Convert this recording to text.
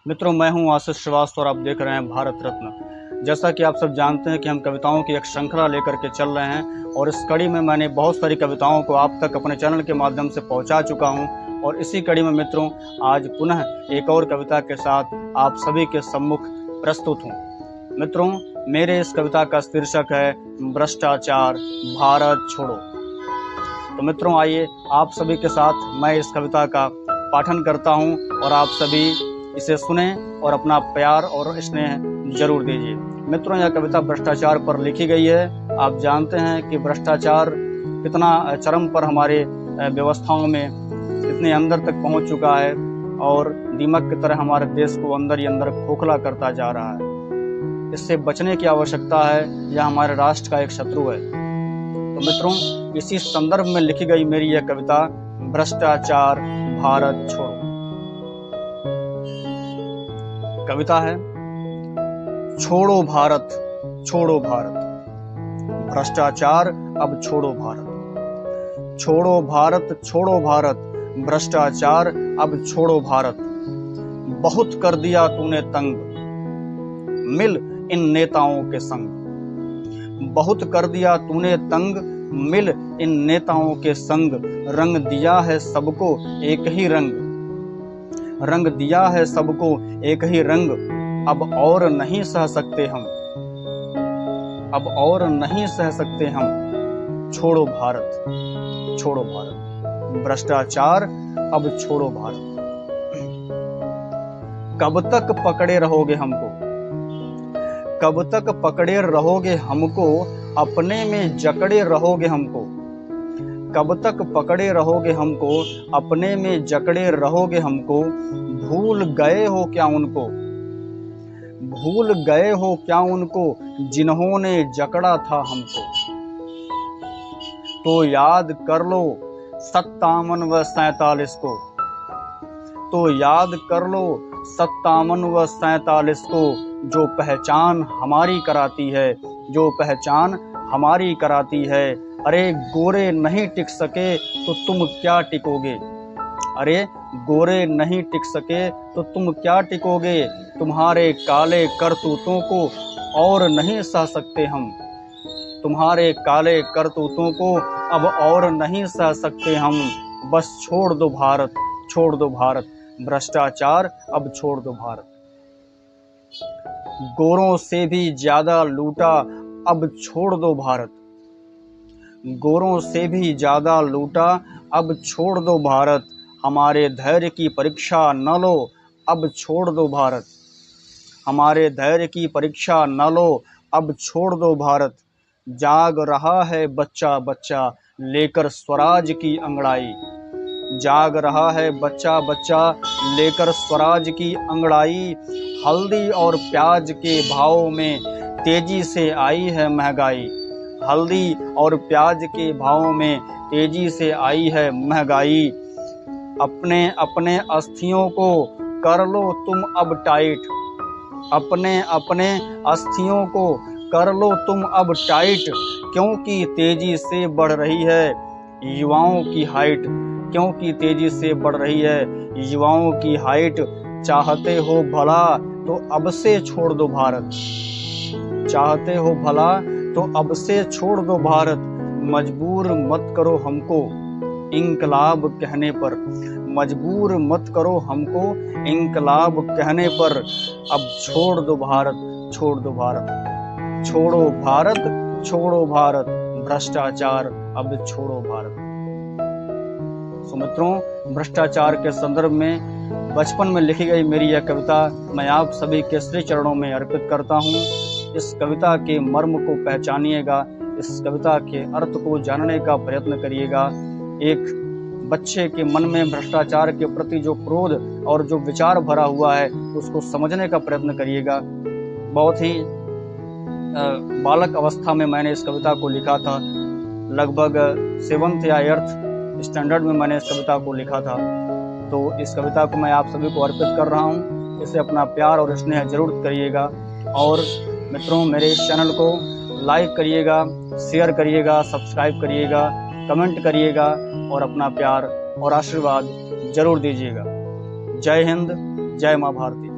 मित्रों, मैं हूं आशीष श्रीवास्तव और आप देख रहे हैं भारत रत्न। जैसा कि आप सब जानते हैं कि हम कविताओं की एक श्रृंखला लेकर के चल रहे हैं और इस कड़ी में मैंने बहुत सारी कविताओं को आप तक अपने चैनल के माध्यम से पहुंचा चुका हूं और इसी कड़ी में मित्रों आज पुनः एक और कविता के साथ आप सभी के सम्मुख प्रस्तुत हूं। मित्रों, मेरे इस कविता का शीर्षक है भ्रष्टाचार भारत छोड़ो। तो मित्रों, आइए आप सभी के साथ मैं इस कविता का पाठन करता हूं और आप सभी इसे सुने और अपना प्यार और स्नेह जरूर दीजिए। मित्रों, यह कविता भ्रष्टाचार पर लिखी गई है। आप जानते हैं कि भ्रष्टाचार कितना चरम पर हमारे व्यवस्थाओं में कितने अंदर तक पहुंच चुका है और दीमक की तरह हमारे देश को अंदर ही अंदर खोखला करता जा रहा है। इससे बचने की आवश्यकता है, यह हमारे राष्ट्र का एक शत्रु है। तो मित्रों, इसी संदर्भ में लिखी गई मेरी यह कविता भ्रष्टाचार भारत छोड़ो। कविता है, छोड़ो भारत छोड़ो भारत, भ्रष्टाचार अब छोड़ो भारत। छोड़ो भारत छोड़ो भारत, भ्रष्टाचार अब छोड़ो भारत। बहुत कर दिया तूने तंग, मिल इन नेताओं के संग। बहुत कर दिया तूने तंग, मिल इन नेताओं के संग। रंग दिया है सबको एक ही रंग, रंग दिया है सबको एक ही रंग। अब और नहीं सह सकते हम, अब और नहीं सह सकते हम। छोड़ो भारत छोड़ो भारत, भ्रष्टाचार अब छोड़ो भारत। कब तक पकड़े रहोगे हमको, कब तक पकड़े रहोगे हमको, अपने में जकड़े रहोगे हमको। कब तक पकड़े रहोगे हमको, अपने में जकड़े रहोगे हमको। भूल गए हो क्या उनको, भूल गए हो क्या उनको, जिन्होंने जकड़ा था हमको। तो याद कर लो 57 व 47 को, तो याद कर लो 57 व 47 को। जो पहचान हमारी कराती है, जो पहचान हमारी कराती है। अरे गोरे नहीं टिक सके तो तुम क्या टिकोगे, अरे गोरे नहीं टिक सके तो तुम क्या टिकोगे। तुम्हारे काले करतूतों को और नहीं सह सकते हम, तुम्हारे काले करतूतों को अब और नहीं सह सकते हम। बस छोड़ दो भारत छोड़ दो भारत, भ्रष्टाचार अब छोड़ दो भारत। गोरों से भी ज्यादा लूटा अब छोड़ दो भारत, गोरों से भी ज्यादा लूटा अब छोड़ दो भारत। हमारे धैर्य की परीक्षा न लो अब छोड़ दो भारत, हमारे धैर्य की परीक्षा न लो अब छोड़ दो भारत। जाग रहा है बच्चा बच्चा लेकर स्वराज की अंगड़ाई, जाग रहा है बच्चा बच्चा लेकर स्वराज की अंगड़ाई। हल्दी और प्याज के भाव में तेजी से आई है महंगाई, हल्दी और प्याज के भाव में तेजी से आई है महंगाई। अपने अपने अस्थियों को कर लो तुम अब टाइट, अपने अपने अस्थियों को कर लो तुम अब टाइट। क्योंकि तेजी से बढ़ रही है युवाओं की हाइट, क्योंकि तेजी से बढ़ रही है युवाओं की हाइट। चाहते हो भला तो अब से छोड़ दो भारत, चाहते हो भला तो अब से छोड़ दो भारत। मजबूर मत करो हमको इंकलाब कहने पर, मजबूर मत करो हमको इंकलाब कहने पर। अब छोड़ दो भारत छोड़ दो भारत, छोड़ो भारत छोड़ो भारत, भ्रष्टाचार अब छोड़ो भारत। मित्रों, भ्रष्टाचार के संदर्भ में बचपन में लिखी गई मेरी यह कविता मैं आप सभी के श्री चरणों में अर्पित करता हूँ। इस कविता के मर्म को पहचानिएगा, इस कविता के अर्थ को जानने का प्रयत्न करिएगा। एक बच्चे के मन में भ्रष्टाचार के प्रति जो क्रोध और जो विचार भरा हुआ है उसको समझने का प्रयत्न करिएगा। बहुत ही बालक अवस्था में मैंने इस कविता को लिखा था, लगभग 7th या 8th स्टैंडर्ड में मैंने इस कविता को लिखा था। तो इस कविता को मैं आप सभी को अर्पित कर रहा हूँ। इसे अपना प्यार और स्नेह जरूर करिएगा और मित्रों मेरे इस चैनल को लाइक करिएगा, शेयर करिएगा, सब्सक्राइब करिएगा, कमेंट करिएगा और अपना प्यार और आशीर्वाद जरूर दीजिएगा। जय हिंद, जय माँ भारती।